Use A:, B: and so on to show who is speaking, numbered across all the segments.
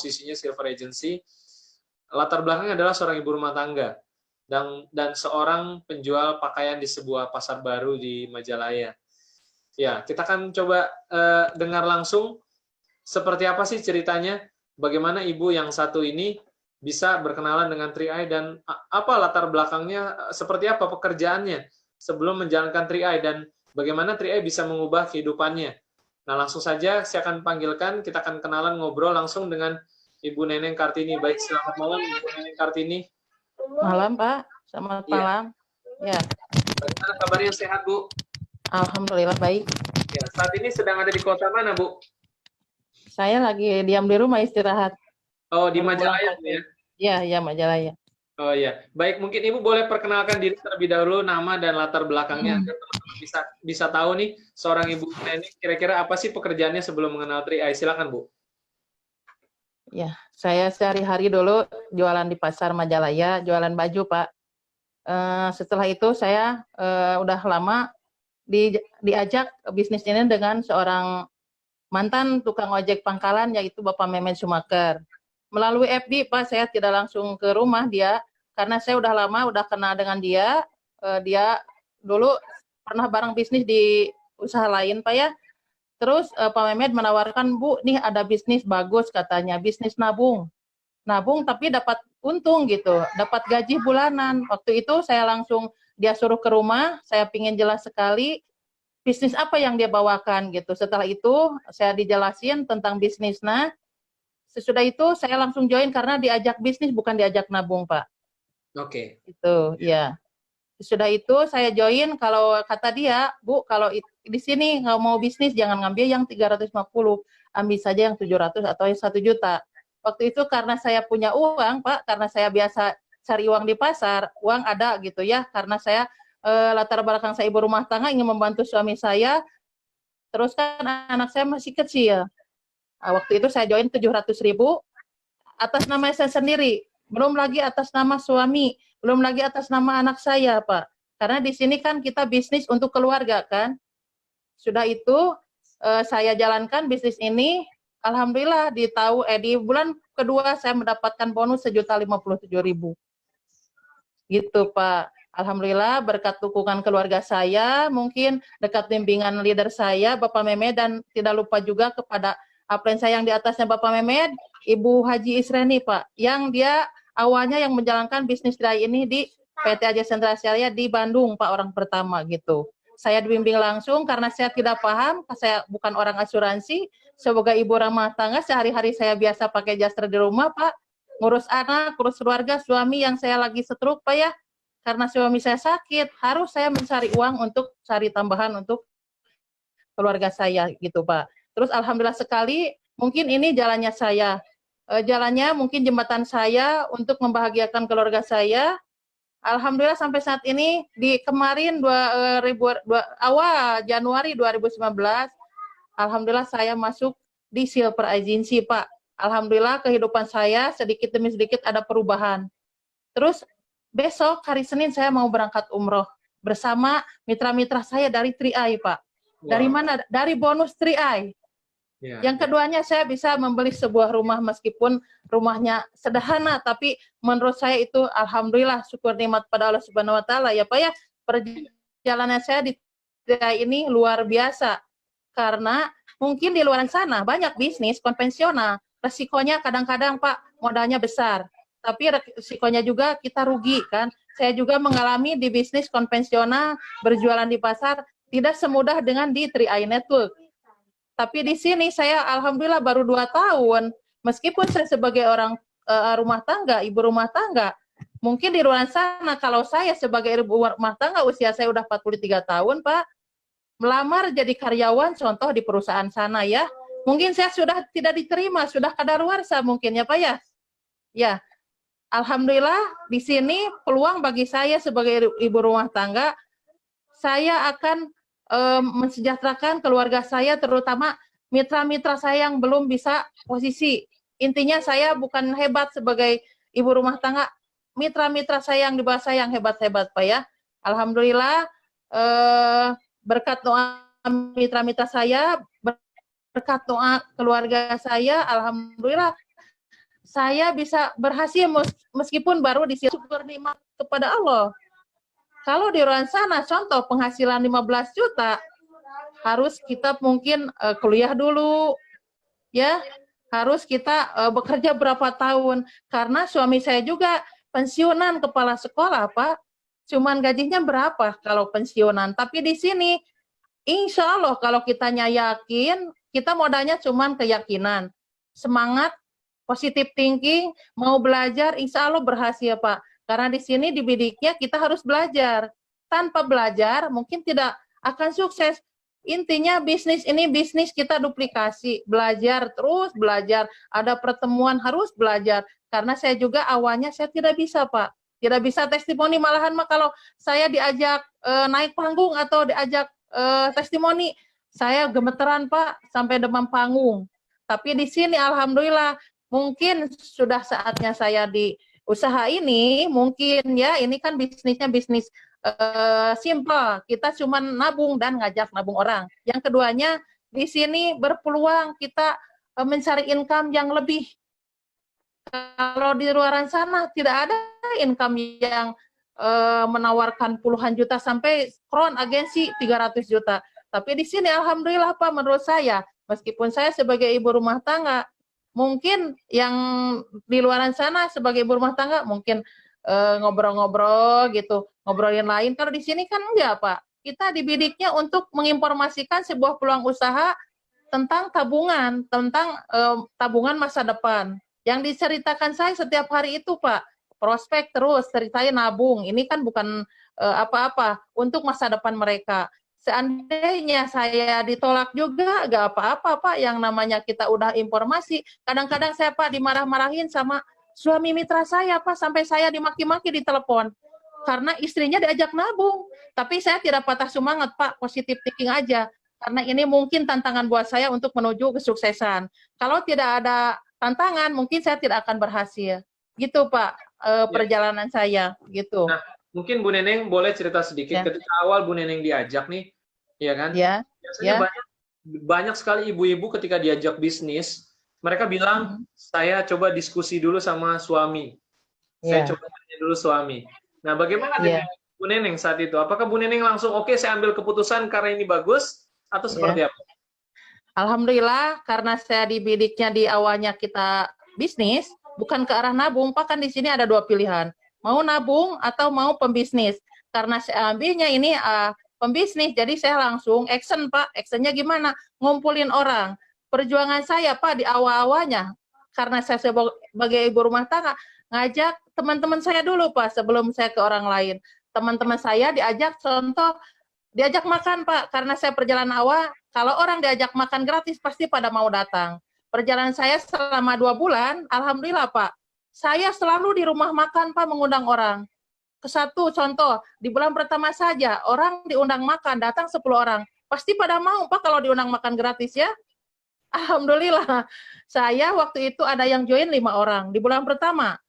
A: posisinya silver agency. Latar belakangnya adalah seorang ibu rumah tangga dan seorang penjual pakaian di sebuah pasar baru di Majalaya. Ya, kita akan coba dengar langsung seperti apa sih ceritanya, bagaimana ibu yang satu ini bisa berkenalan dengan 3i dan apa latar belakangnya, seperti apa pekerjaannya sebelum menjalankan 3i dan bagaimana 3i bisa mengubah kehidupannya. Nah, langsung saja saya akan panggilkan, kita akan kenalan ngobrol langsung dengan Ibu Neneng Kartini. Baik, selamat malam Ibu Neneng Kartini.
B: Malam, Pak. Selamat malam. Ya.
A: Bagaimana kabarnya, sehat, Bu?
B: Alhamdulillah baik.
A: Ya, saat ini sedang ada di kota mana, Bu?
B: Saya lagi diam di rumah istirahat.
A: Oh, di Majalaya, Bu, ya?
B: Iya, Majalaya.
A: Oh ya, baik. Mungkin Ibu boleh perkenalkan diri terlebih dahulu, nama dan latar belakangnya agar teman-teman bisa tahu nih seorang Ibu Neneng kira-kira apa sih pekerjaannya sebelum mengenal 3i. Silakan, Bu.
B: Ya, saya sehari-hari dulu jualan di pasar Majalaya, jualan baju, Pak. Setelah itu saya udah lama diajak bisnis ini dengan seorang mantan tukang ojek pangkalan, yaitu Bapak Mehmet Sumaker. Melalui FB, Pak, saya tidak langsung ke rumah dia, karena saya udah lama, udah kenal dengan dia. Dia dulu pernah bareng bisnis di usaha lain, Pak, ya. Terus Pak Mehmet menawarkan, Bu, nih ada bisnis bagus katanya, bisnis nabung. Nabung tapi dapat untung gitu, dapat gaji bulanan. Waktu itu saya langsung, dia suruh ke rumah, saya pingin jelas sekali, bisnis apa yang dia bawakan gitu. Setelah itu saya dijelasin tentang bisnisnya. Sesudah itu saya langsung join karena diajak bisnis bukan diajak nabung, Pak.
A: Oke.
B: Itu ya. Sudah itu saya join, kalau kata dia, Bu, kalau di sini nggak mau bisnis jangan ngambil yang 350, ambil saja yang 700 atau yang 1 juta. Waktu itu karena saya punya uang, Pak, karena saya biasa cari uang di pasar, uang ada gitu ya, karena saya latar belakang saya ibu rumah tangga, ingin membantu suami saya, terus kan anak saya masih kecil. Waktu itu saya join 700.000 atas nama saya sendiri, belum lagi atas nama suami, belum lagi atas nama anak saya, Pak. Karena di sini kan kita bisnis untuk keluarga kan. Sudah itu saya jalankan bisnis ini, alhamdulillah di bulan kedua saya mendapatkan bonus 1.057.000. Gitu, Pak. Alhamdulillah berkat dukungan keluarga saya, mungkin dekat bimbingan leader saya, Bapak Mehmet, dan tidak lupa juga kepada upline saya yang di atasnya Bapak Mehmet, Ibu Haji Isreni, Pak, yang dia awalnya yang menjalankan bisnis 3i ini di PT Aja Sentra Syariah di Bandung, Pak, orang pertama gitu. Saya dibimbing langsung karena saya tidak paham, saya bukan orang asuransi, sebagai ibu rumah tangga sehari-hari saya biasa pakai jastra di rumah, Pak, ngurus anak, ngurus keluarga, suami yang saya lagi stroke, Pak, ya. Karena suami saya sakit, harus saya mencari uang untuk cari tambahan untuk keluarga saya gitu, Pak. Terus alhamdulillah sekali, mungkin ini jalannya saya. Jalannya mungkin jembatan saya untuk membahagiakan keluarga saya. Alhamdulillah sampai saat ini di kemarin awal Januari 2019, alhamdulillah saya masuk di silver agency, Pak. Alhamdulillah kehidupan saya sedikit demi sedikit ada perubahan. Terus besok hari Senin saya mau berangkat umroh bersama mitra-mitra saya dari 3i, Pak. Dari mana? Dari bonus 3i. Yang keduanya saya bisa membeli sebuah rumah meskipun rumahnya sederhana, tapi menurut saya itu alhamdulillah syukur nikmat pada Allah Subhanahu wa taala ya, Pak, ya. Perjalanan saya di 3i ini luar biasa. Karena mungkin di luar sana banyak bisnis konvensional, resikonya kadang-kadang, Pak, modalnya besar. Tapi risikonya juga kita rugi kan. Saya juga mengalami di bisnis konvensional, berjualan di pasar, tidak semudah dengan di 3i Network. Tapi di sini saya alhamdulillah baru 2 tahun, meskipun saya sebagai orang rumah tangga, ibu rumah tangga, mungkin di luar sana kalau saya sebagai ibu rumah tangga, usia saya udah 43 tahun, Pak, melamar jadi karyawan contoh di perusahaan sana ya, mungkin saya sudah tidak diterima, sudah kadaluarsa mungkin ya, Pak, ya. Ya. Alhamdulillah di sini peluang bagi saya sebagai ibu rumah tangga, saya akan mensejahterakan keluarga saya, terutama mitra-mitra saya yang belum bisa posisi. Intinya saya bukan hebat sebagai ibu rumah tangga, mitra-mitra saya yang di bawah saya yang hebat-hebat, Pak, ya. Alhamdulillah berkat doa mitra-mitra saya, berkat doa keluarga saya, alhamdulillah saya bisa berhasil meskipun baru di sini, syukur nikmat kepada Allah. Kalau di luar sana, contoh penghasilan 15 juta, harus kita mungkin kuliah dulu, ya, harus kita bekerja berapa tahun. Karena suami saya juga pensiunan kepala sekolah, Pak. Cuman gajinya berapa kalau pensiunan. Tapi di sini, insya Allah kalau kitanya yakin, kita modalnya cuman keyakinan, semangat, positive thinking, mau belajar, insya Allah berhasil, Pak. Karena di sini di bidiknya kita harus belajar. Tanpa belajar mungkin tidak akan sukses. Intinya bisnis ini bisnis kita duplikasi, belajar terus belajar. Ada pertemuan harus belajar. Karena saya juga awalnya saya tidak bisa, Pak. Tidak bisa testimoni, malahan mah kalau saya diajak naik panggung atau diajak testimoni, saya gemeteran, Pak, sampai demam panggung. Tapi di sini alhamdulillah mungkin sudah saatnya saya di usaha ini, mungkin ya ini kan bisnisnya bisnis simple. Kita cuma nabung dan ngajak nabung orang. Yang keduanya di sini berpeluang kita mencari income yang lebih. Kalau di luar sana tidak ada income yang menawarkan puluhan juta sampai kron agensi 300 juta. Tapi di sini alhamdulillah, Pak, menurut saya, meskipun saya sebagai ibu rumah tangga, mungkin yang di luar sana sebagai ibu rumah tangga mungkin ngobrol-ngobrol gitu, ngobrolin lain. Kalau di sini kan enggak, Pak. Kita dibidiknya untuk menginformasikan sebuah peluang usaha tentang tabungan, tentang tabungan masa depan. Yang diceritakan saya setiap hari itu, Pak, prospek terus, ceritain nabung. Ini kan bukan apa-apa untuk masa depan mereka. Seandainya saya ditolak juga, gak apa-apa, Pak. Yang namanya kita udah informasi. Kadang-kadang saya, Pak, dimarah-marahin sama suami mitra saya, Pak. Sampai saya dimaki-maki di telepon. Karena istrinya diajak nabung. Tapi saya tidak patah semangat, Pak. Positif thinking aja. Karena ini mungkin tantangan buat saya untuk menuju kesuksesan. Kalau tidak ada tantangan, mungkin saya tidak akan berhasil. Gitu, Pak, perjalanan saya. Gitu.
A: Nah, mungkin Bu Neneng boleh cerita sedikit ketika awal Bu Neneng diajak nih, ya kan? Biasanya banyak sekali ibu-ibu ketika diajak bisnis, mereka bilang, saya coba diskusi dulu sama suami. Saya coba tanya dulu suami. Nah, bagaimana dengan Bu Neneng saat itu? Apakah Bu Neneng langsung, oke, saya ambil keputusan karena ini bagus, atau seperti apa?
B: Alhamdulillah, karena saya di bidiknya di awalnya kita bisnis, bukan ke arah nabung, Pak, kan di sini ada dua pilihan. Mau nabung atau mau pembisnis. Karena saya ambilnya ini pembisnis, jadi saya langsung action, Pak. Actionnya gimana? Ngumpulin orang. Perjuangan saya, Pak, di awal-awalnya, karena saya sebagai ibu rumah tangga, ngajak teman-teman saya dulu, Pak, sebelum saya ke orang lain. Teman-teman saya diajak, contoh, diajak makan, Pak, karena saya perjalanan awal, kalau orang diajak makan gratis, pasti pada mau datang. Perjalanan saya selama 2 bulan, alhamdulillah, Pak, saya selalu di rumah makan, Pak, mengundang orang. Satu contoh, di bulan pertama saja, orang diundang makan, datang 10 orang. Pasti pada mau, Pak, kalau diundang makan gratis, ya. Alhamdulillah, saya waktu itu ada yang join 5 orang di bulan pertama.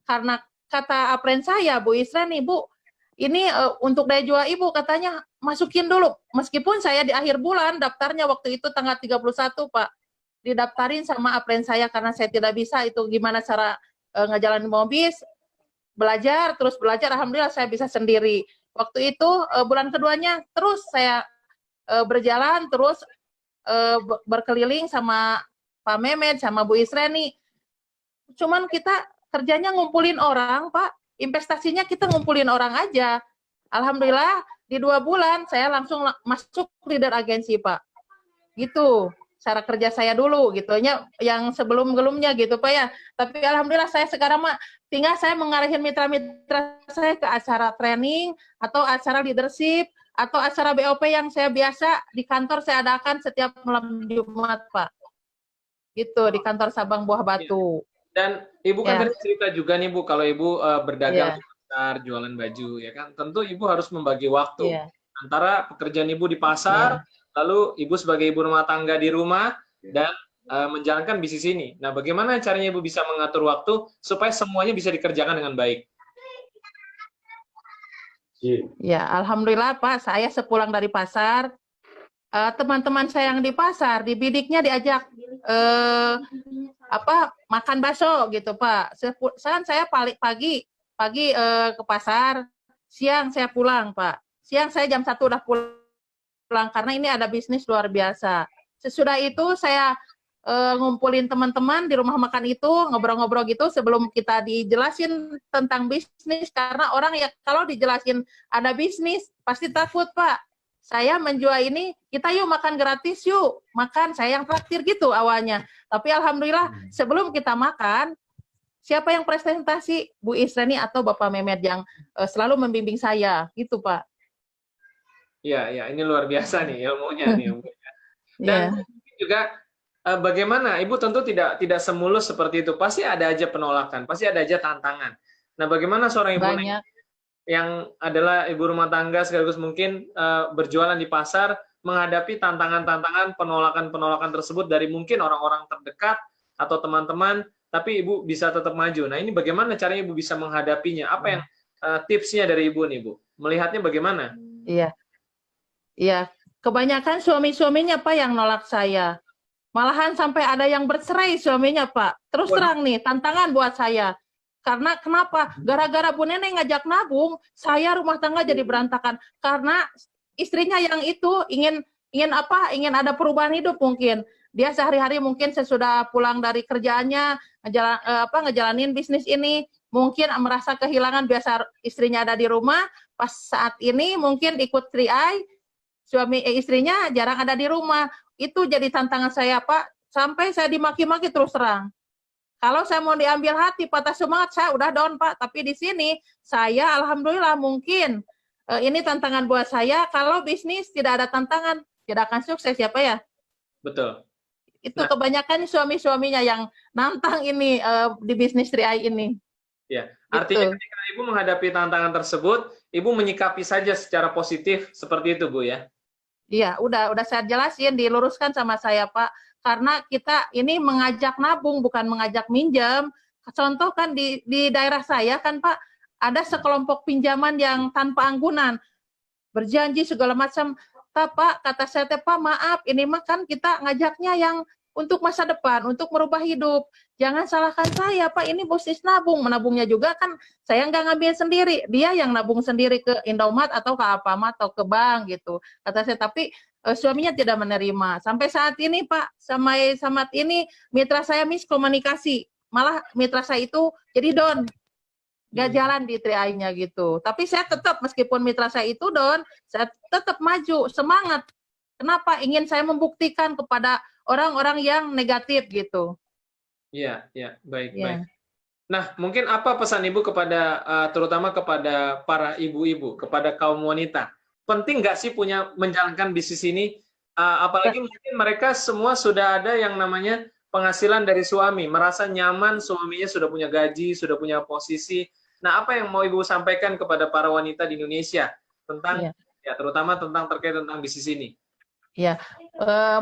B: Karena kata apren saya, Bu Isra nih, Bu, ini untuk daya jual ibu, katanya masukin dulu. Meskipun saya di akhir bulan, daftarnya waktu itu tanggal 31, Pak. Didaftarin sama apren saya karena saya tidak bisa itu gimana cara ngejalanin mobil, belajar, terus belajar, alhamdulillah saya bisa sendiri. Waktu itu bulan keduanya terus saya berjalan, terus berkeliling sama Pak Mehmet, sama Bu Isreni. Cuman kita kerjanya ngumpulin orang, Pak. Investasinya kita ngumpulin orang aja. Alhamdulillah di 2 bulan saya langsung masuk leader agensi, Pak. Gitu. Cara kerja saya dulu gitu. Yang sebelum-belumnya gitu, Pak, ya. Tapi alhamdulillah saya sekarang mah tinggal saya mengarahin mitra-mitra saya ke acara training atau acara leadership atau acara BOP yang saya biasa di kantor saya adakan setiap malam Jumat, Pak. Gitu, di kantor Sabang Buah Batu.
A: Dan Ibu kan tadi cerita juga nih, Bu, kalau Ibu berdagang di pasar, jualan baju, ya kan? Tentu Ibu harus membagi waktu antara pekerjaan Ibu di pasar, lalu Ibu sebagai ibu rumah tangga di rumah, dan menjalankan bisnis ini. Nah, bagaimana caranya Ibu bisa mengatur waktu supaya semuanya bisa dikerjakan dengan baik?
B: Ya, alhamdulillah, Pak, saya sepulang dari pasar, teman-teman saya yang di pasar, di bidiknya diajak makan bakso gitu Pak. Saya pagi ke pasar, siang saya pulang Pak. Siang saya jam 1 udah pulang karena ini ada bisnis luar biasa. Sesudah itu saya ngumpulin teman-teman di rumah makan itu, ngobrol-ngobrol gitu sebelum kita dijelasin tentang bisnis, karena orang ya kalau dijelasin ada bisnis pasti takut Pak. Saya menjual ini, kita yuk makan gratis yuk, makan saya yang traktir gitu awalnya. Tapi alhamdulillah sebelum kita makan, siapa yang presentasi? Bu Israni atau Bapak Mehmet yang selalu membimbing saya gitu Pak.
A: Ya, ini luar biasa nih ilmunya nih. Dan juga bagaimana Ibu tentu tidak semulus seperti itu. Pasti ada aja penolakan, pasti ada aja tantangan. Nah, bagaimana seorang ibu yang adalah ibu rumah tangga sekaligus mungkin berjualan di pasar menghadapi tantangan-tantangan, penolakan-penolakan tersebut dari mungkin orang-orang terdekat atau teman-teman, tapi Ibu bisa tetap maju. Nah, ini bagaimana caranya Ibu bisa menghadapinya? Apa yang tipsnya dari Ibu nih, Bu? Melihatnya bagaimana?
B: Iya. Kebanyakan suami-suaminya Pak yang nolak saya. Malahan sampai ada yang bercerai suaminya Pak. Terus terang nih, tantangan buat saya. Karena kenapa? Gara-gara Bu Neneng ngajak nabung, saya rumah tangga jadi berantakan. Karena istrinya yang itu ingin ada perubahan hidup mungkin. Dia sehari-hari mungkin sesudah pulang dari kerjaannya ngejalanin bisnis ini, mungkin merasa kehilangan biasa istrinya ada di rumah, pas saat ini mungkin ikut 3i, istrinya jarang ada di rumah. Itu jadi tantangan saya Pak, sampai saya dimaki-maki terus terang. Kalau saya mau diambil hati, patah semangat, saya udah down Pak. Tapi di sini saya alhamdulillah mungkin ini tantangan buat saya. Kalau bisnis tidak ada tantangan, tidak akan sukses ya Pak ya.
A: Betul.
B: Itu kebanyakan suami-suaminya yang nantang ini di bisnis 3i ini.
A: Ya, artinya ketika Ibu menghadapi tantangan tersebut, Ibu menyikapi saja secara positif seperti itu Bu ya.
B: Iya, udah saya jelasin, diluruskan sama saya Pak. Karena kita ini mengajak nabung, bukan mengajak minjam. Contoh kan di daerah saya kan Pak, ada sekelompok pinjaman yang tanpa anggunan. Berjanji segala macam. Pak, kata saya Pak, maaf, ini mah kan kita ngajaknya yang untuk masa depan, untuk merubah hidup. Jangan salahkan saya, Pak, ini bisnis nabung. Menabungnya juga kan saya nggak ngambil sendiri. Dia yang nabung sendiri ke Indomaret atau ke Alfamart atau ke bank gitu. Kata saya, tapi suaminya tidak menerima. Sampai saat ini, Pak, sampai saat ini mitra saya miskomunikasi. Malah mitra saya itu jadi down. Nggak jalan di 3i-nya gitu. Tapi saya tetap, meskipun mitra saya itu down, saya tetap maju, semangat. Kenapa? Ingin saya membuktikan kepada orang-orang yang negatif gitu.
A: Iya, baik. Nah, mungkin apa pesan Ibu kepada, terutama kepada para ibu-ibu, kepada kaum wanita? Penting nggak sih menjalankan bisnis ini? Apalagi mungkin mereka semua sudah ada yang namanya penghasilan dari suami, merasa nyaman suaminya sudah punya gaji, sudah punya posisi. Nah, apa yang mau Ibu sampaikan kepada para wanita di Indonesia tentang, terutama terkait tentang bisnis ini?
B: Ya,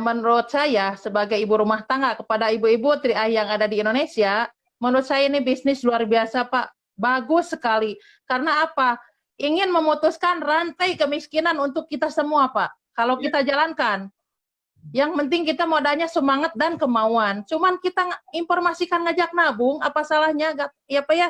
B: menurut saya sebagai ibu rumah tangga kepada ibu-ibu 3i yang ada di Indonesia, menurut saya ini bisnis luar biasa Pak, bagus sekali. Karena apa? Ingin memutuskan rantai kemiskinan untuk kita semua Pak. Kalau kita jalankan, yang penting kita modalnya semangat dan kemauan. Cuman kita informasikan ngajak nabung, apa salahnya? Ya Pak ya,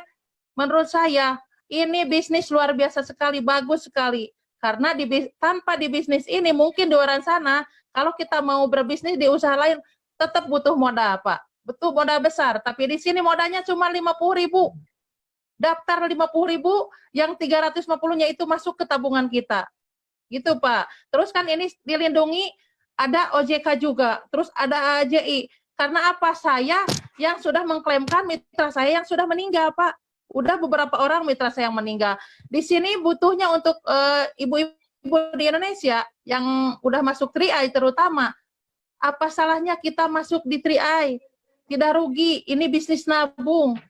B: menurut saya ini bisnis luar biasa sekali, bagus sekali. Karena tanpa di bisnis ini, mungkin di luar sana, kalau kita mau berbisnis di usaha lain, tetap butuh modal, Pak. Butuh modal besar. Tapi di sini modalnya cuma 50.000. Daftar 50.000, yang 350-nya itu masuk ke tabungan kita. Gitu, Pak. Terus kan ini dilindungi, ada OJK juga. Terus ada AJI. Karena apa? Saya yang sudah mengklaimkan mitra saya yang sudah meninggal, Pak. Udah beberapa orang mitra saya yang meninggal. Di sini butuhnya untuk ibu-ibu di Indonesia yang udah masuk 3i terutama. Apa salahnya kita masuk di 3i? Tidak rugi, ini bisnis nabung.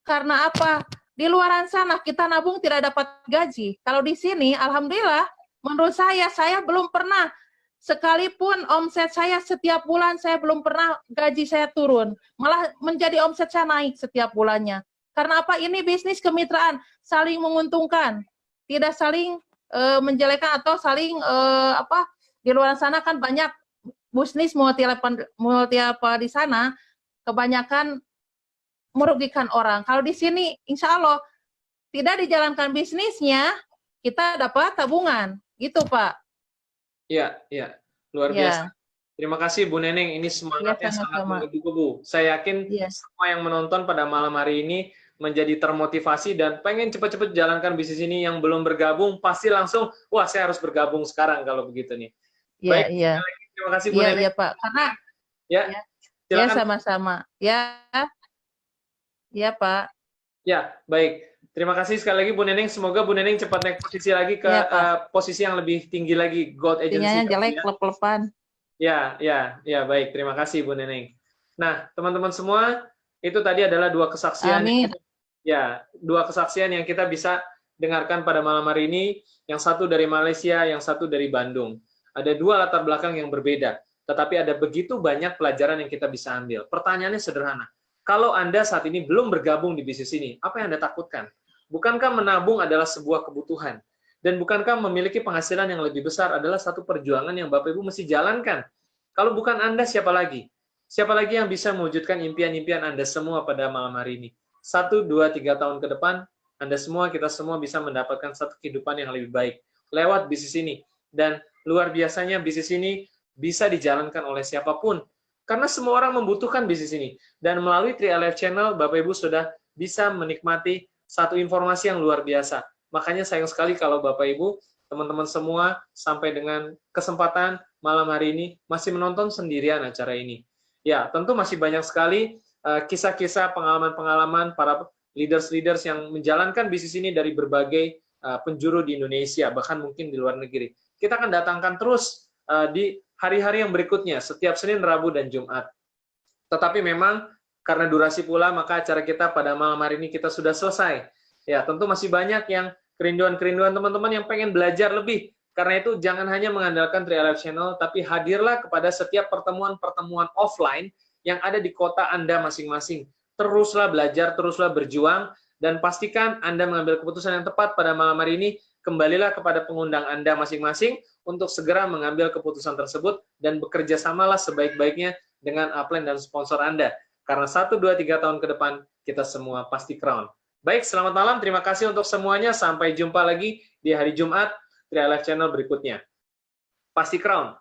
B: Karena apa? Di luaran sana kita nabung tidak dapat gaji. Kalau di sini, alhamdulillah, menurut saya belum pernah, sekalipun omset saya setiap bulan, saya belum pernah gaji saya turun. Malah menjadi omset saya naik setiap bulannya. Karena apa? Ini bisnis kemitraan, saling menguntungkan, tidak saling menjelekan atau saling di luar sana kan banyak bisnis multi apa di sana, kebanyakan merugikan orang. Kalau di sini, insya Allah tidak dijalankan bisnisnya, kita dapat tabungan, gitu Pak.
A: Iya, iya, luar biasa. Terima kasih Bu Neneng, ini semangatnya sangat menggebu-gebu. Saya yakin semua yang menonton pada malam hari ini menjadi termotivasi dan pengen cepat-cepat jalankan bisnis ini. Yang belum bergabung pasti langsung, wah saya harus bergabung sekarang kalau begitu nih. Baik, terima kasih Bu Neneng.
B: Iya Pak, karena
A: silakan.
B: Sama-sama. Ya Pak.
A: Ya, baik. Terima kasih sekali lagi Bu Neneng. Semoga Bu Neneng cepat naik posisi lagi ke posisi yang lebih tinggi lagi, Gold Agency.
B: Sinyalnya jelek, klep-klepan.
A: Ya, baik. Terima kasih Bu Neneng. Nah, teman-teman semua, itu tadi adalah dua kesaksian.
B: Amin.
A: Ya, dua kesaksian yang kita bisa dengarkan pada malam hari ini. Yang satu dari Malaysia, yang satu dari Bandung. Ada dua latar belakang yang berbeda, tetapi ada begitu banyak pelajaran yang kita bisa ambil. Pertanyaannya sederhana. Kalau Anda saat ini belum bergabung di bisnis ini, apa yang Anda takutkan? Bukankah menabung adalah sebuah kebutuhan? Dan bukankah memiliki penghasilan yang lebih besar adalah satu perjuangan yang Bapak Ibu mesti jalankan? Kalau bukan Anda, siapa lagi? Siapa lagi yang bisa mewujudkan impian-impian Anda semua pada malam hari ini? 1, 2, 3 tahun ke depan, Anda semua, kita semua bisa mendapatkan satu kehidupan yang lebih baik lewat bisnis ini. Dan luar biasanya bisnis ini bisa dijalankan oleh siapapun. Karena semua orang membutuhkan bisnis ini. Dan melalui 3LF Channel, Bapak Ibu sudah bisa menikmati satu informasi yang luar biasa. Makanya sayang sekali kalau Bapak Ibu, teman-teman semua, sampai dengan kesempatan malam hari ini, masih menonton sendirian acara ini. Ya, tentu masih banyak sekali kisah-kisah, pengalaman-pengalaman para leaders-leaders yang menjalankan bisnis ini dari berbagai penjuru di Indonesia, bahkan mungkin di luar negeri. Kita akan datangkan terus di hari-hari yang berikutnya, setiap Senin, Rabu, dan Jumat. Tetapi memang karena durasi pula, maka acara kita pada malam hari ini kita sudah selesai. Ya, tentu masih banyak yang kerinduan-kerinduan teman-teman yang pengen belajar lebih. Karena itu jangan hanya mengandalkan 3LF Channel, tapi hadirlah kepada setiap pertemuan-pertemuan offline yang ada di kota Anda masing-masing. Teruslah belajar, teruslah berjuang, dan pastikan Anda mengambil keputusan yang tepat pada malam hari ini. Kembalilah kepada pengundang Anda masing-masing untuk segera mengambil keputusan tersebut dan bekerja samalah sebaik-baiknya dengan upline dan sponsor Anda. Karena 1, 2, 3 tahun ke depan, kita semua pasti crown. Baik, selamat malam. Terima kasih untuk semuanya. Sampai jumpa lagi di hari Jumat, 3LF Channel berikutnya. Pasti crown.